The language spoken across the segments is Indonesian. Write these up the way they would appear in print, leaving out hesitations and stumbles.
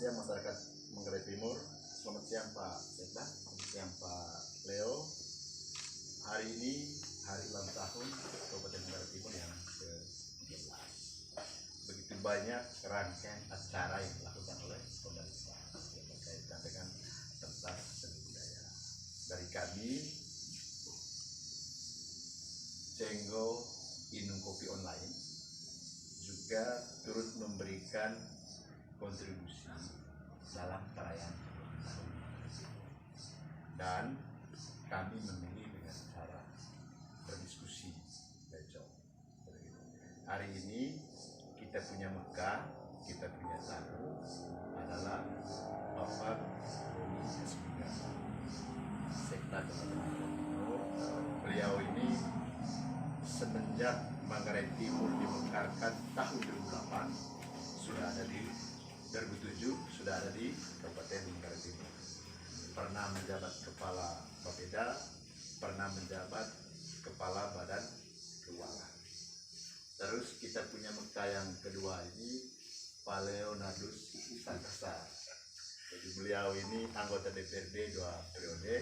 siang masyarakat Manggarai Timur. Selamat siang Pak Sekda, selamat siang Pak Leo. Hari ini hari ulang tahun Kabupaten Manggarai Timur yang ke-13. Begitu banyak rangkaian acara yang dilakukan oleh pemerintah yang berkaitan dengan pentas seni budaya. Dari kami, Cenggo Inung Kopi Online juga turut memberikan kontribusi dalam perayaan tahun dan kami memilih dengan cara berdiskusi becok. Hari ini kita punya Mekah, kita punya tamu adalah Bapak Roni Esmiga, Sekda Kabupaten Timur. Beliau ini semenjak Manggarai Timur dimekarkan tahun 2008 sudah ada di 2007 sudah ada di Kabupaten Manggarai Timur. Pernah menjabat kepala Bapeda, pernah menjabat kepala Badan Keuangan. Terus kita punya Mekah yang kedua ini Pak Leonardus Santosa. Jadi beliau ini anggota DPRD 2 periode.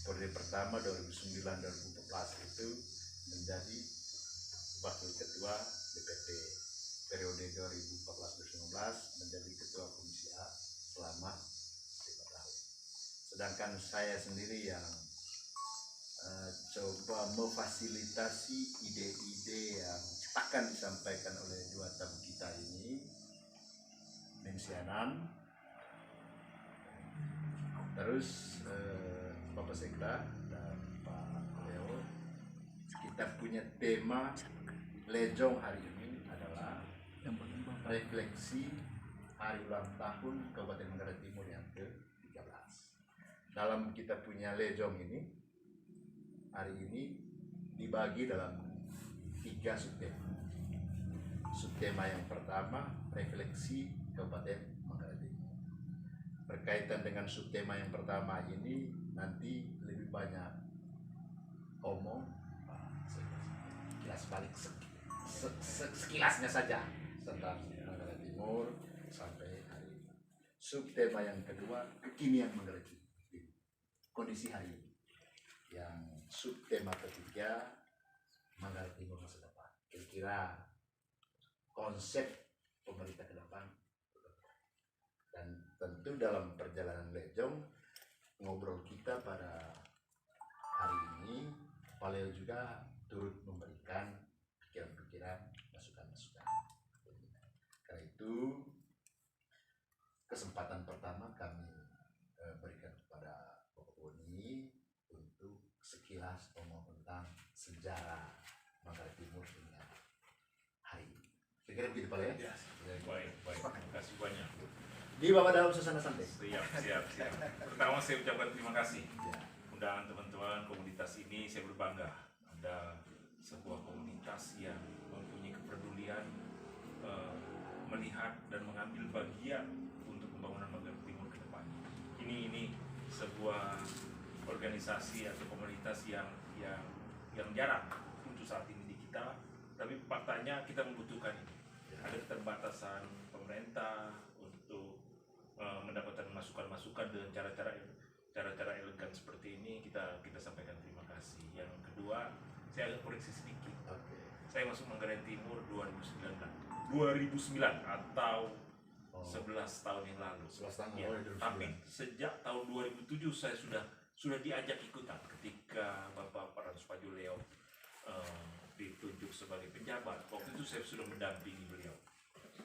Periode pertama 2009-2014 itu menjadi Wakil Ketua DPRD. Periode 2014-2019 menjadi Ketua Komisi A selama 5 tahun. Sedangkan saya sendiri yang coba memfasilitasi ide-ide yang akan disampaikan oleh dua tamu kita ini, Mensianan, terus Bapak Sekda dan Pak Leo. Kita punya tema Lejong hari ini adalah refleksi hari ulang tahun Kabupaten Manggarai Timur yang ke-13. Dalam kita punya Lejong ini, hari ini dibagi dalam 3 subtema. Subtema yang pertama, refleksi Kabupaten Manggarai Timur. Berkaitan dengan subtema yang pertama ini, nanti lebih banyak omong, sekilas balik sekilasnya saja tentang Manggarai Timur sampai hari ini. Subtema yang kedua, kekinian Manggarai Timur, kondisi hari ini. Yang subtema ketiga, Manggarai Timur masa depan. Kira-kira konsep pemerintah ke depan. Dan tentu dalam perjalanan Lejong, ngobrol kita pada hari ini, Pak Leo juga turut memberikan pikiran-pikiran, masukan-masukan. Karena itu, kesempatan pertama kami berikan kepada Bapak Boni untuk sekilas ngomong tentang sejarah Manggarai Timur dengan hari ini. Kira-kira begitu Pak Leo? Ya, baik. Terima kasih banyak. Di Bapak dalam suasana santai. Siap. Pertama saya ucapkan terima kasih. Ya. Undangan teman-teman komunitas ini, saya berbangga ada sebuah komunitas yang mempunyai kepedulian melihat dan mengambil bagian untuk pembangunan Manggarai Timur ke depan. Ini sebuah organisasi atau komunitas yang jarang untuk saat ini di kita, tapi faktanya kita membutuhkan ini. Ada keterbatasan pemerintah untuk mendapatkan masukan-masukan dengan cara-cara elegan seperti ini. Kita sampaikan terima kasih. Yang kedua, saya agak koreksi sedikit. Saya masuk Manggarai Timur 2009 atau 11 tahun yang lalu. 11 tahun Ya, tapi sejak tahun 2007 saya sudah diajak ikutan ketika Bapak Paranus Pajuleo ditunjuk sebagai penjabat. Waktu itu saya sudah mendampingi beliau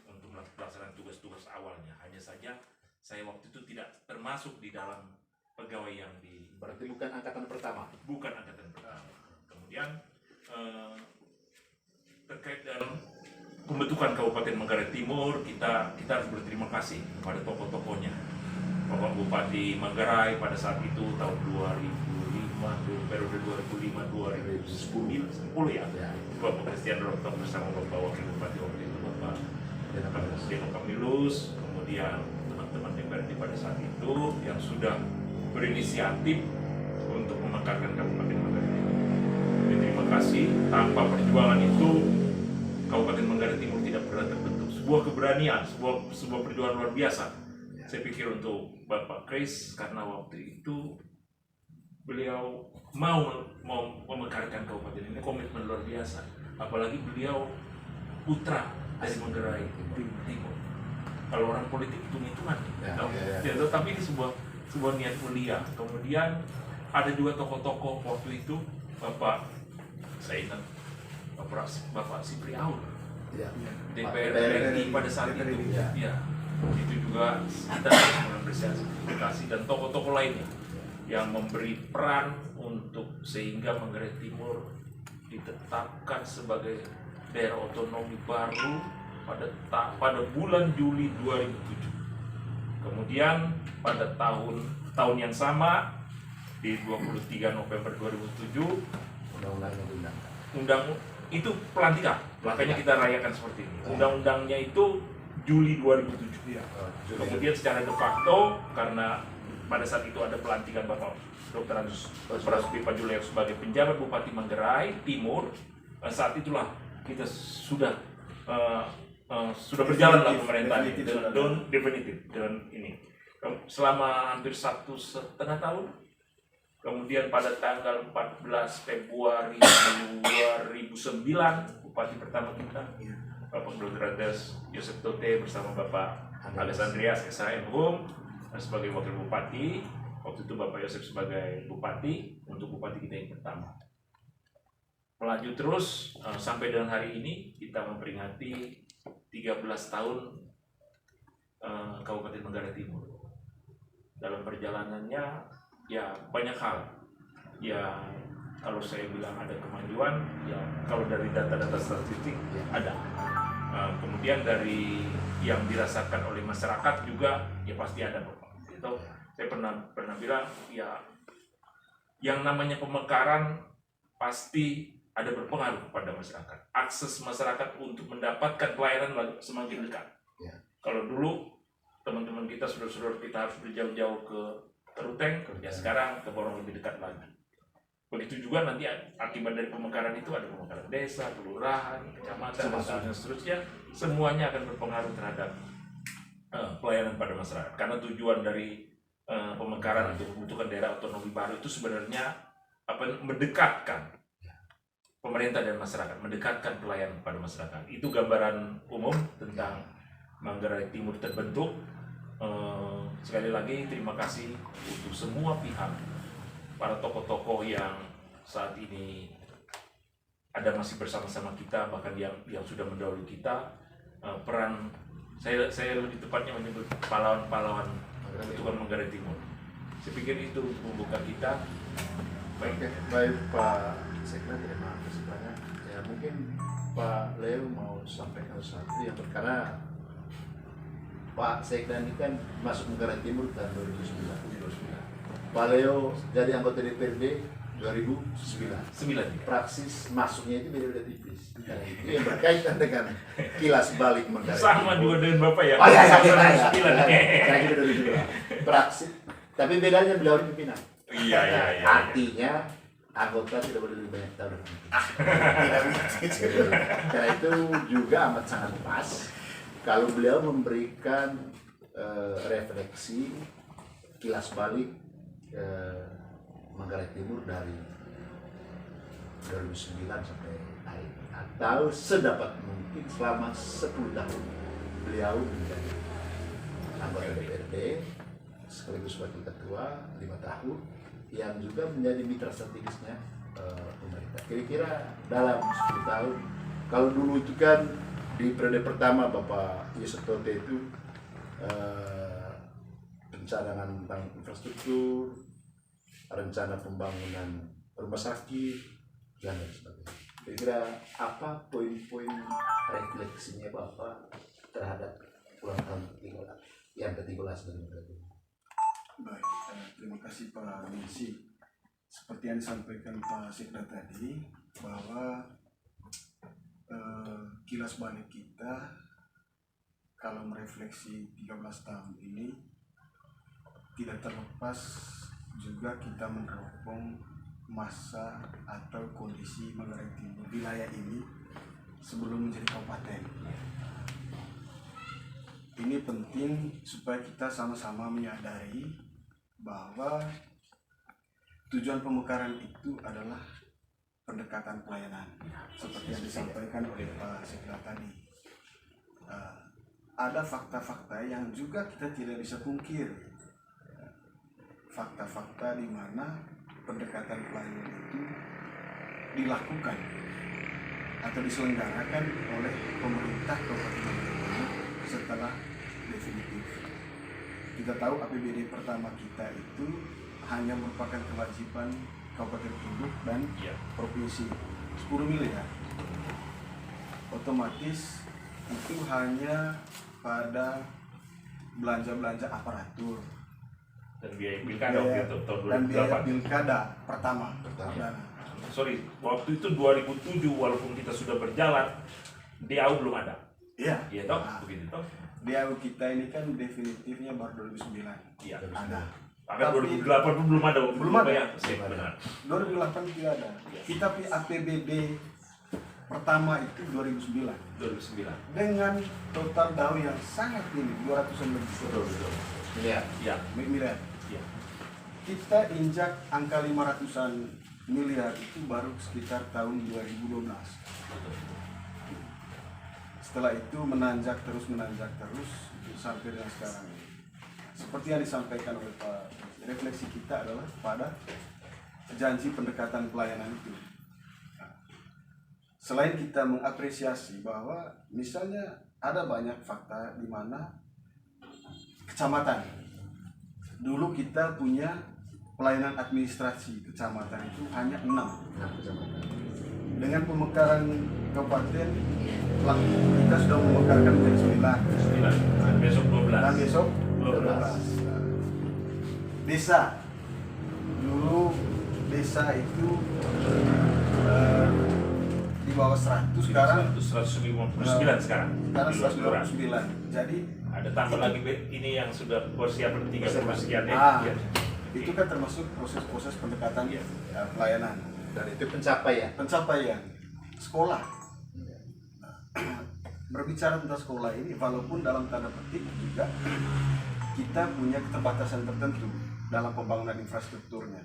untuk melaksanakan tugas-tugas awalnya. Hanya saja saya waktu itu tidak termasuk di dalam pegawai yang Berarti bukan angkatan pertama. bukan angkatan pertama. Kemudian terkait dengan pembentukan Kabupaten Manggarai Timur, kita harus berterima kasih kepada tokoh-tokohnya. Bapak Bupati Manggarai pada saat itu tahun 2005, periode 2005-2010 ya. Bapak Christian Rotok bersama Bapak Wakil Bupati waktu itu Bapak Deno Kamilus, kemudian teman-teman DPRD pada saat itu yang sudah berinisiatif untuk memekarkan Kabupaten Manggarai Timur. Terima kasih. Tanpa perjuangan itu Kabupaten Manggarai Timur tidak pernah terbentuk. Sebuah keberanian, sebuah perjuangan luar biasa Saya pikir untuk Bapak Kris, karena waktu itu beliau mau memekarkan kabupaten ini, komitmen luar biasa. Apalagi beliau putra dari Manggarai Timur. Kalau orang politik hitung-hitungan, tapi ini sebuah niat mulia. Kemudian ada juga tokoh-tokoh waktu itu, saya ingat Bapak Sipri Aun, DPR RI pada saat itu, itu juga kita harus mengapresiasi, dan tokoh-tokoh lainnya yang memberi peran untuk sehingga Manggarai Timur ditetapkan sebagai daerah otonomi baru pada bulan Juli 2007. Kemudian pada tahun yang sama di 23 November 2007 undang itu pelantikan, makanya kita rayakan seperti ini. Undang-undangnya itu Juli 2007. Kemudian secara de facto, karena pada saat itu ada pelantikan Bapak Dr. Agus Prasuti Pajuleo sebagai penjabat Bupati Manggarai Timur, saat itulah kita sudah berjalan lah pemerintahan definitif dengan ini. Selama hampir 1,5 tahun. Kemudian pada tanggal 14 Februari 2009, Bupati pertama kita, Bapak Dr. Yosef Tote bersama Bapak Alessandrias SHM sebagai wakil bupati. Waktu itu Bapak Yosef sebagai bupati untuk bupati kita yang pertama. Melaju terus sampai dengan hari ini kita memperingati 13 tahun Kabupaten Manggarai Timur. Dalam perjalanannya ya banyak hal. Ya kalau saya bilang ada kemajuan, ya kalau dari data-data statistik ada. Kemudian dari yang dirasakan oleh masyarakat juga ya pasti ada, Bapak. Itu saya pernah bilang ya yang namanya pemekaran pasti ada berpengaruh kepada masyarakat. Akses masyarakat untuk mendapatkan pelayanan semakin dekat. Kalau dulu teman-teman kita, saudara-saudara kita harus berjauh-jauh ke Ruteng, ya sekarang ke Borong lebih dekat lagi. Begitu juga nanti akibat dari pemekaran itu ada pemekaran desa, kelurahan, kecamatan, dan seterusnya. Semuanya akan berpengaruh terhadap pelayanan pada masyarakat. Karena tujuan dari pemekaran untuk membentukkan daerah otonomi baru itu sebenarnya mendekatkan pemerintah dan masyarakat, mendekatkan pelayanan pada masyarakat. Itu gambaran umum tentang Manggarai Timur terbentuk. Sekali lagi terima kasih untuk semua pihak, para tokoh-tokoh yang saat ini ada masih bersama-sama kita, bahkan yang sudah mendahului kita. Peran saya lebih tepatnya menyebut pahlawan-pahlawan pembentukan Manggarai Timur. Saya pikir itu untuk membuka kita. Baik Pak Sekda, terima kasih banyak. Ya mungkin Pak Leo mau sampaikan sesuatu yang karena Pak Sekda ini kan masuk Manggarai Timur tahun 2009. Pak Leo jadi anggota DPRD 2009. Praksis masuknya itu beda-beda tipis. Nah, itu yang berkaitan dengan kilas balik Manggarai. Sama juga dengan Bapak ya. Saya juga 2009. Praksis, tapi bedanya beliau ini pimpinan. Iya. Artinya anggota tidak boleh lebih banyak tahun. Karena itu juga amat sangat pas kalau beliau memberikan refleksi kilas balik Manggarai Timur dari 2009 sampai hari ini, atau sedapat mungkin selama 10 tahun beliau menjadi anggota DPRD sekaligus wakil ketua 5 tahun yang juga menjadi mitra strategisnya pemerintah. Kira-kira dalam 10 tahun, kalau dulu itu kan di periode pertama Bapak Yosef Tote itu perencanaan tentang infrastruktur, rencana pembangunan rumah sakit, dan lain sebagainya. Kira-kira apa poin-poin refleksinya Bapak terhadap ulang tahun yang ke-13 dari Manggarai Timur? Baik, terima kasih Pak Minsi. Seperti yang disampaikan Pak Sekda tadi, bahwa kilas balik kita kalau merefleksi 13 tahun ini tidak terlepas juga kita meneropong masa atau kondisi Manggarai Timur wilayah ini sebelum menjadi kabupaten. ini penting supaya kita sama-sama menyadari bahwa tujuan pemekaran itu adalah pendekatan pelayanan seperti yang disampaikan oleh Pak Sekda tadi. Ada fakta-fakta yang juga kita tidak bisa pungkir. Fakta-fakta di mana pendekatan pelayanan itu dilakukan atau diselenggarakan oleh pemerintah Kabupaten Bangka setelah definitif. Kita tahu APBD pertama kita itu hanya merupakan kewajiban Kabupaten Induk dan provinsi 10 miliar. Otomatis itu hanya pada belanja-belanja aparatur Dan biaya pilkada waktu itu tahun dan biaya 2008. pilkada pertama. Sorry, waktu itu 2007 walaupun kita sudah berjalan, DAU belum ada. Iya. Iya toh, begitu toh. DAU kita ini kan definitifnya baru 2009. Iya. Ada. Bahkan Tapi 2008 pun belum ada. Belum ada. Ya, benar. 2008 tidak ada. Kita APBD pertama itu 2009 dengan total DAU yang sangat tinggi, 200-an lebih. Betul. Iya. Iya. Miliar. Iya. Kita injak angka 500-an miliar itu baru sekitar tahun 2012. Setelah itu menanjak terus sampai dengan sekarang. Seperti yang disampaikan oleh Pak, refleksi kita adalah pada janji pendekatan pelayanan itu. Selain kita mengapresiasi bahwa misalnya ada banyak fakta di mana kecamatan, dulu kita punya pelayanan administrasi kecamatan itu hanya 6. Dengan pemekaran kabupaten, kita sudah memekarkan menjadi 9. Besok 12. Dan besok 12. Desa, dulu desa itu di bawah 100, sekarang 159 sekarang. Sekarang 129. Jadi ada tambah lagi ini yang sudah persiapan 30 sekian Ah, ya. itu kan termasuk proses-proses pendekatan pelayanan. Dan itu pencapaian Sekolah. Berbicara tentang sekolah ini, walaupun dalam tanda petik juga kita punya keterbatasan tertentu dalam pembangunan infrastrukturnya,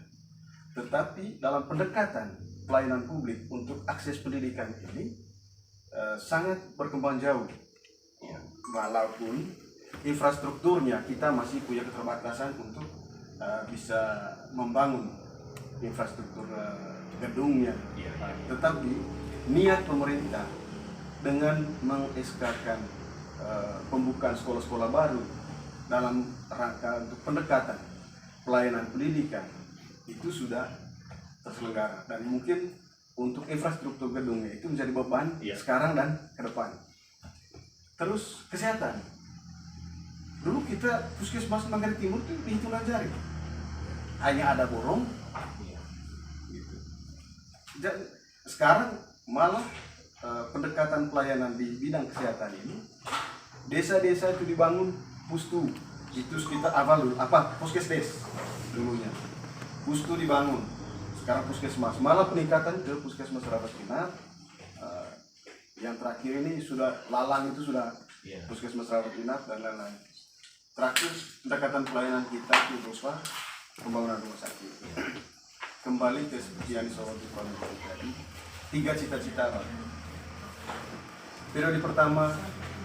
tetapi dalam pendekatan pelayanan publik untuk akses pendidikan ini sangat berkembang jauh. Walaupun infrastrukturnya kita masih punya keterbatasan untuk bisa membangun infrastruktur gedungnya, tetapi niat pemerintah dengan meng-SK-kan pembukaan sekolah-sekolah baru dalam rangka untuk pendekatan pelayanan pendidikan itu sudah terselenggara, dan mungkin untuk infrastruktur gedungnya itu menjadi beban sekarang dan ke depan. Terus kesehatan, dulu kita puskesmas Manggarai Timur itu dihitungan jari, hanya ada borong. Sekarang malah pendekatan pelayanan di bidang kesehatan ini, desa-desa itu dibangun pustu, itu sekitar puskesdes dulunya, pustu dibangun, sekarang puskesmas, malah peningkatan ke puskesmas rawat inap. Yang terakhir ini sudah lalang, itu sudah puskesmas rawat inap dan lain-lain. Terakhir pendekatan pelayanan kita itu berupa pembangunan rumah sakit. Kembali ke seperti yang disoroti Pak Menteri tadi, 3 cita-cita Pak. Periode pertama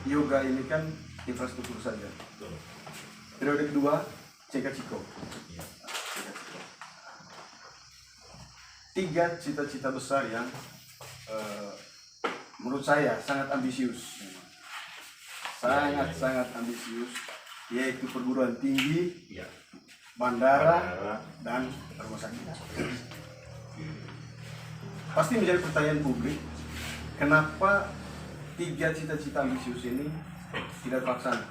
yoga ini kan infrastruktur saja. Periode kedua Ceko. 3 cita-cita besar yang menurut saya sangat ambisius, sangat ambisius, yaitu perguruan tinggi, bandara, dan rumah sakit. Pasti menjadi pertanyaan publik, kenapa 3 cita-cita ambisius ini tidak terlaksana?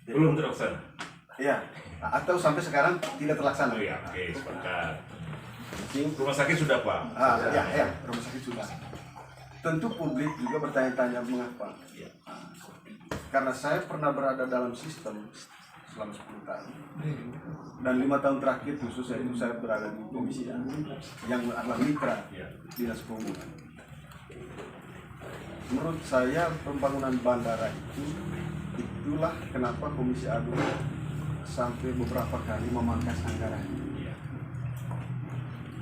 Belum terlaksana. Ya, atau sampai sekarang tidak terlaksana. Oke, sepakat. Rumah sakit sudah Pak? Ya, rumah sakit sudah. Tentu publik juga bertanya-tanya mengapa. Karena saya pernah berada dalam sistem selama 10 tahun. Dan 5 tahun terakhir khususnya itu saya berada di komisi yang adalah mitra dinas perhubungan. menurut saya pembangunan bandara itulah kenapa Komisi Agung sampai beberapa kali memangkas anggaran.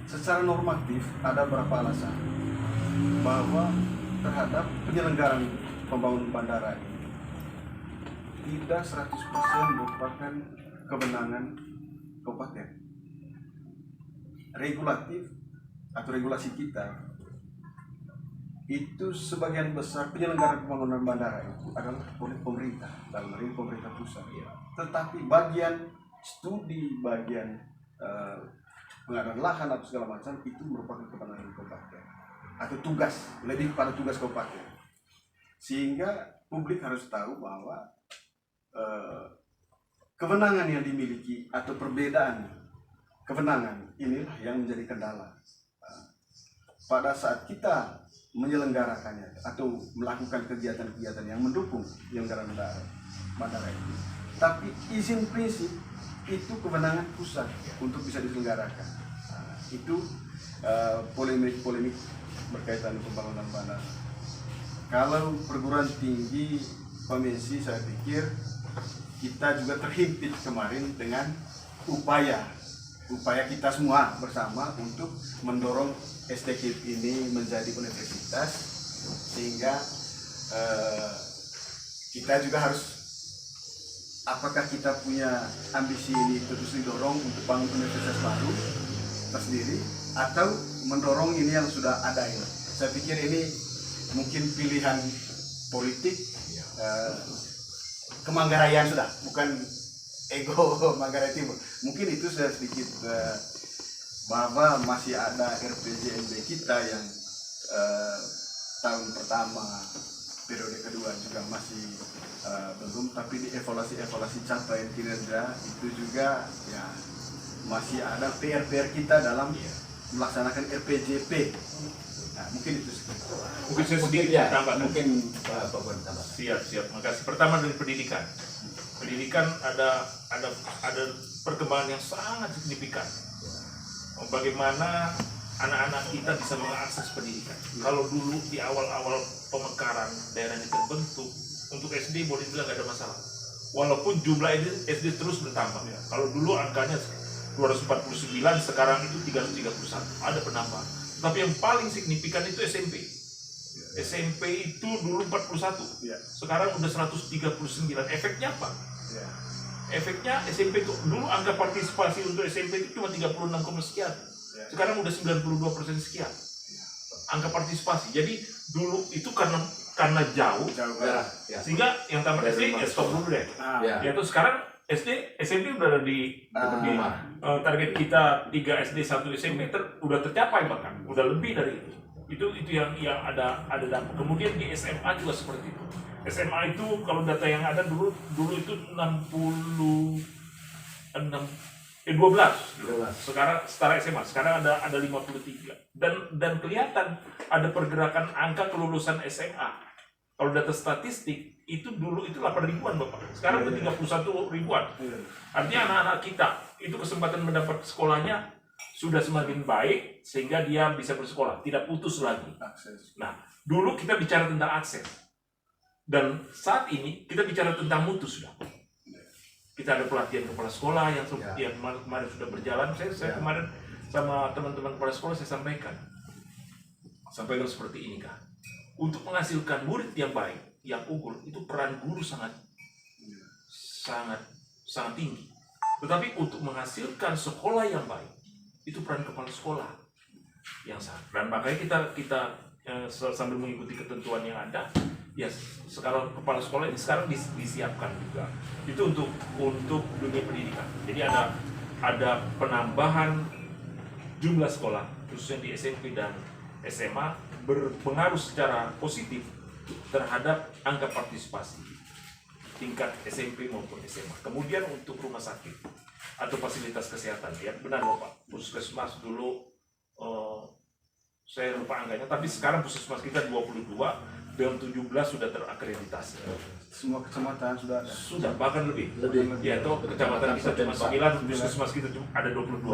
Secara normatif ada beberapa alasan bahwa terhadap penyelenggaraan pembangunan bandara ini tidak 100% merupakan kewenangan kabupaten. Regulatif atau regulasi kita itu sebagian besar penyelenggaraan pembangunan bandara itu adalah oleh pemerintah, dalam hal ini pemerintah pusat. Tetapi bagian studi, bagian pengadaan lahan atau segala macam itu merupakan kewenangan kabupaten atau tugas, lebih pada tugas kabupaten. Sehingga publik harus tahu bahwa kewenangan yang dimiliki atau perbedaan kewenangan inilah yang menjadi kendala pada saat kita menyelenggarakannya atau melakukan kegiatan-kegiatan yang mendukung penyelenggaraan bandara itu. Tapi izin prinsip itu kewenangan pusat untuk bisa diselenggarakan. Itu polemik-polemik berkaitan dengan pembangunan bandara. Kalau perguruan tinggi Pamensi, saya pikir kita juga terhimpit kemarin dengan upaya kita semua bersama untuk mendorong SDKIP ini menjadi universitas, sehingga kita juga harus, apakah kita punya ambisi ini terus didorong untuk bangun universitas baru tersendiri atau mendorong ini yang sudah ada ini. Saya pikir ini mungkin pilihan politik Kemanggaraian sudah, bukan ego Manggarai Timur. Mungkin itu sudah sedikit bahwa masih ada RPJMD kita yang tahun pertama, periode kedua juga masih belum, tapi di evaluasi capaian kinerja itu juga ya masih ada PR kita dalam melaksanakan RPJP. Nah, mungkin itu mungkin saya sedikit ya, tambahkan. mungkin Pak Bun tambah. Siap, makasih. Pertama dari pendidikan. Pendidikan ada perkembangan yang sangat signifikan. Bagaimana anak-anak kita bisa mengakses pendidikan. Kalau dulu di awal-awal pemekaran daerah ini terbentuk, untuk SD boleh bilang nggak ada masalah. Walaupun jumlah SD terus bertambah. Kalau dulu angkanya 249, sekarang itu 331. Ada penambahan. Tapi yang paling signifikan itu SMP. SMP itu dulu 41, sekarang udah 139. Efeknya apa? Efeknya SMP itu dulu angka partisipasi untuk SMP itu cuma 36, sekian. Sekarang udah 92% sekian. Angka partisipasi. Jadi dulu itu karena jauh, sehingga yang tamat SD ya stop dulu deh. Ya terus sekarang SMP udah ada di target kita 3 SD 1 SMP udah tercapai, bahkan udah lebih dari itu yang ada dampak. Kemudian di SMA juga seperti itu. SMA itu kalau data yang ada dulu itu 12. Sekarang setara SMA sekarang ada 53 dan kelihatan ada pergerakan angka kelulusan SMA. Kalau data statistik itu dulu itu 8 ribuan Bapak, sekarang udah 31 ribuan. Artinya anak-anak kita itu kesempatan mendapat sekolahnya sudah semakin baik sehingga dia bisa bersekolah, tidak putus lagi. Nah, dulu kita bicara tentang akses dan saat ini kita bicara tentang mutu sudah. Kita ada pelatihan kepala sekolah yang kemarin sudah berjalan. Saya kemarin sama teman-teman kepala sekolah saya sampaikan seperti ini kan. Untuk menghasilkan murid yang baik, yang unggul, itu peran guru sangat tinggi. Tetapi untuk menghasilkan sekolah yang baik, itu peran kepala sekolah yang sangat. Dan makanya kita sambil mengikuti ketentuan yang ada, ya sekarang kepala sekolah ini sekarang disiapkan juga. Itu untuk dunia pendidikan. Jadi ada penambahan jumlah sekolah khususnya di SMP dan SMA berpengaruh secara positif terhadap angka partisipasi tingkat SMP maupun SMA. Kemudian untuk rumah sakit atau fasilitas kesehatan, ya benar Bapak, puskesmas dulu saya lupa angkanya, tapi sekarang puskesmas kita 22, BEOM 17 sudah terakreditasi. Semua kecamatan sudah ada. Sudah, bahkan lebih. Lebih. Ya, toh kecamatan kita cuma 9, puskesmas kita cuma ada 22.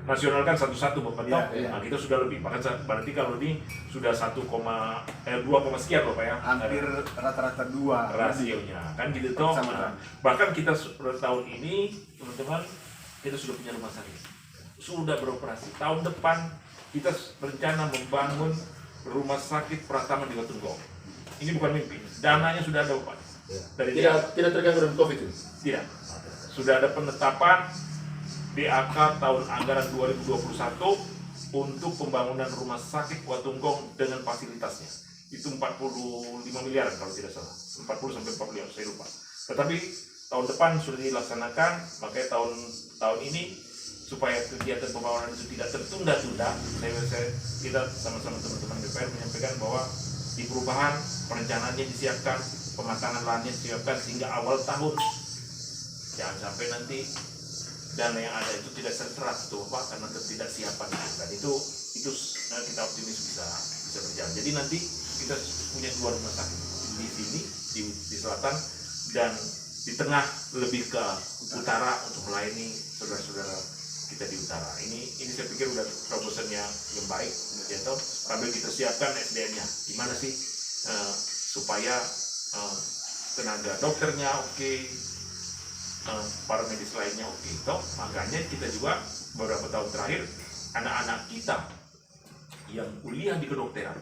Nasional kan satu-satu Bapak toh. Iya. Nah, kita sudah lebih. Bahkan berarti kalau ini sudah 2, sekian Bapak ya. Hampir rata-rata 2 rasionya. Kan gitu toh. Nah, bahkan kita tahun ini, teman-teman, kita sudah punya rumah sakit. Sudah beroperasi. Tahun depan kita berencana membangun rumah sakit Pratama di Watunggong. Ini bukan mimpi. Dananya sudah ada Bapak. Dari Tidak terganggu dengan COVID ini. tidak. Sudah ada penetapan DAK tahun anggaran 2021 untuk pembangunan rumah sakit Watunggong dengan fasilitasnya. Itu 45 miliar kalau tidak salah. 40 sampai 45, saya lupa. Tetapi tahun depan sudah dilaksanakan, makanya tahun ini supaya kegiatan pembangunan itu tidak tertunda-tunda, kita sama-sama teman-teman DPR menyampaikan bahwa di perubahan perencanaannya disiapkan, pematangan lahannya disiapkan sehingga awal tahun. Jangan sampai nanti dana yang ada itu tidak terserap tuh Pak karena ketidaksiapan dan itu kita optimis bisa berjalan. Jadi nanti kita punya 2 rumah sakit di sini di selatan dan di tengah lebih ke utara untuk melayani saudara-saudara kita di utara. Ini saya pikir udah terobosan yang baik, ya toh. Sambil kita siapkan SDM-nya, gimana sih supaya tenaga dokternya oke, para medis lainnya oke, toh. Makanya kita juga beberapa tahun terakhir anak-anak kita yang kuliah di kedokteran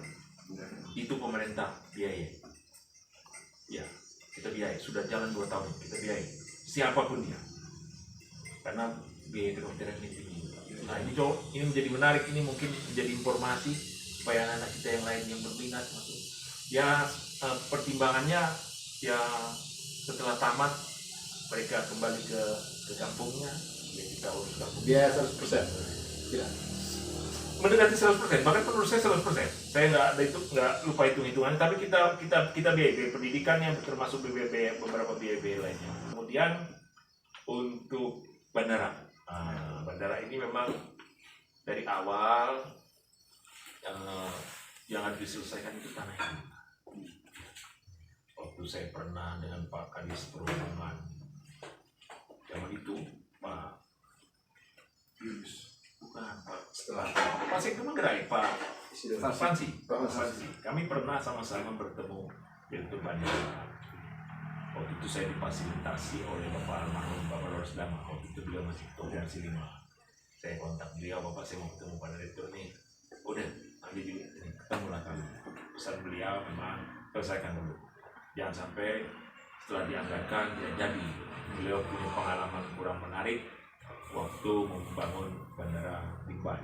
itu pemerintah biaya. Ya, kita biaya. Sudah jalan 2 tahun kita biaya. Siapapun dia, karena biaya kedokteran ini tinggi. Nah ini menjadi menarik, ini mungkin menjadi informasi supaya anak-anak kita yang lain yang berminat masuk. Ya pertimbangannya ya setelah tamat mereka kembali ke kampungnya, ya kita urus kampung. Biaya 100%. Tidak. Mendekati 100%, bahkan menurut saya 100%. Saya nggak lupa hitung-hitungan, tapi kita biaya pendidikannya termasuk beberapa biaya lainnya. Kemudian untuk bandara. Bandara ini memang dari awal yang harus diselesaikan itu tanah ini. Waktu saya pernah dengan Pak Kadis Perhubungan, zaman itu Pak Yunus, bukan Pak setelah Pak Sekda Manggarai, Pak Fansi. Kami pernah sama-sama bertemu di bandara. Waktu itu saya difasilitasi oleh Bapak almarhum Bapak Lores Dama. Waktu itu beliau masih ketua Komisi 5. Saya kontak beliau, Bapak saya mau ketemu Pak Direktur nih. Udah, nanti ketemulah kami. Pesan beliau memang selesaikan dulu. Jangan sampai setelah dianggarkan tidak jadi. Beliau punya pengalaman kurang menarik waktu membangun bandara Limbai.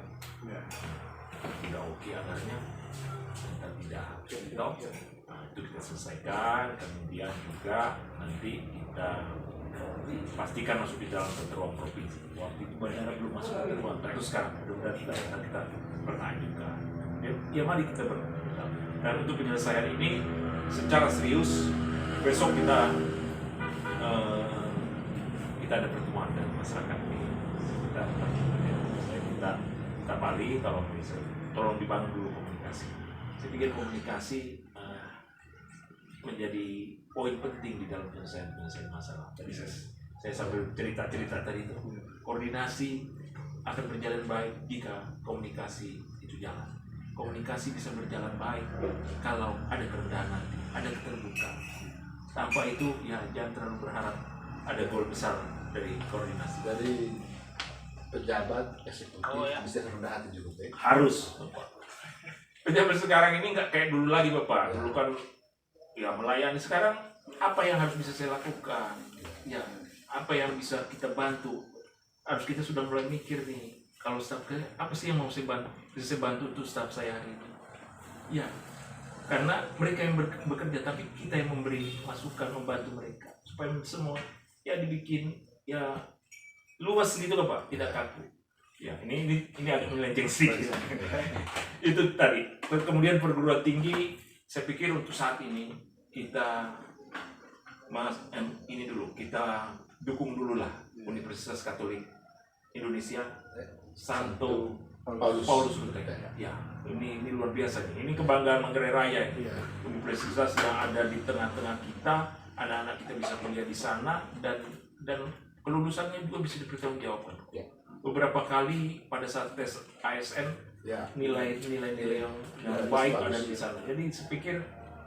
Tidak oke anggarannya, tidak habis. Nah, itu kita selesaikan, kemudian juga nanti kita pastikan masuk di dalam ruang provinsi. Waktu itu bandara belum masuk ke ruang, itu sekarang mudah-mudahan kita pernah juga. Ya mari kita bertemu. Dan untuk penyelesaian ini secara serius besok kita ada pertemuan dengan masyarakat ini. Kita Bali, tolong dibangun dulu komunikasi. Saya pikir komunikasi menjadi poin penting di dalam penyelesaian masalah. Tadi saya sambil cerita tadi itu, koordinasi akan berjalan baik jika komunikasi itu jalan. Komunikasi bisa berjalan baik kalau ada kerendahan hati, ada keterbukaan. Tanpa itu ya jangan terlalu berharap ada gol besar dari koordinasi. Dari pejabat eksekutif bisa rendah hati juga, Pak. Harus, Bapak. Pejabat sekarang ini nggak kayak dulu lagi, Bapak. Dulu kan ya melayani. Sekarang apa yang harus bisa saya lakukan? Ya, apa yang bisa kita bantu? Harus kita sudah mulai mikir nih. Kalau staf apa sih yang mau saya bantu? Bisa saya bantu untuk staf saya hari ini? Ya, karena mereka yang bekerja, tapi kita yang memberi masukan, membantu mereka supaya semua ya dibikin ya luas gitu loh Pak, tidak kaku. Ya ini agak melenceng sedikit. Itu tadi. Kemudian perguruan tinggi, saya pikir untuk saat ini kita kita dukung dulu lah Universitas Katolik Indonesia, Santo Paulus Huteka. Ya, ini luar biasa nih. Ini kebanggaan Manggarai Raya. Iya. Universitas yang ada di tengah-tengah kita, anak-anak kita bisa kuliah di sana dan kelulusannya juga bisa dipertanggungjawabkan. Ya. Beberapa kali pada saat tes ASN Ya. nilai-nilai yang Ya, baik bagus. ada di sana. Jadi saya pikir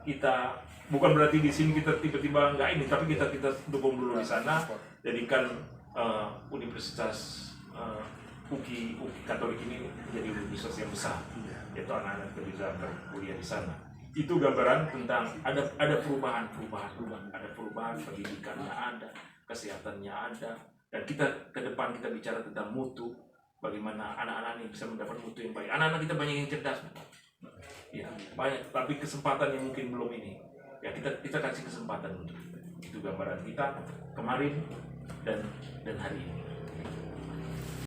kita bukan berarti di sini kita tiba-tiba nggak ini, tapi kita dukung dulu di sana, jadikan Universitas UKI Katolik ini menjadi universitas yang besar, yaitu anak-anak kita bisa berkuliah di sana. Itu gambaran tentang ada perubahan, pendidikannya ada, kesehatannya ada, dan kita ke depan kita bicara tentang mutu, bagaimana anak-anak ini bisa mendapat mutu yang baik. Anak-anak kita banyak yang cerdas, ya banyak, tapi kesempatannya mungkin belum ini. Ya kita kasih kesempatan untuk itu. Itu gambaran kita kemarin dan hari ini.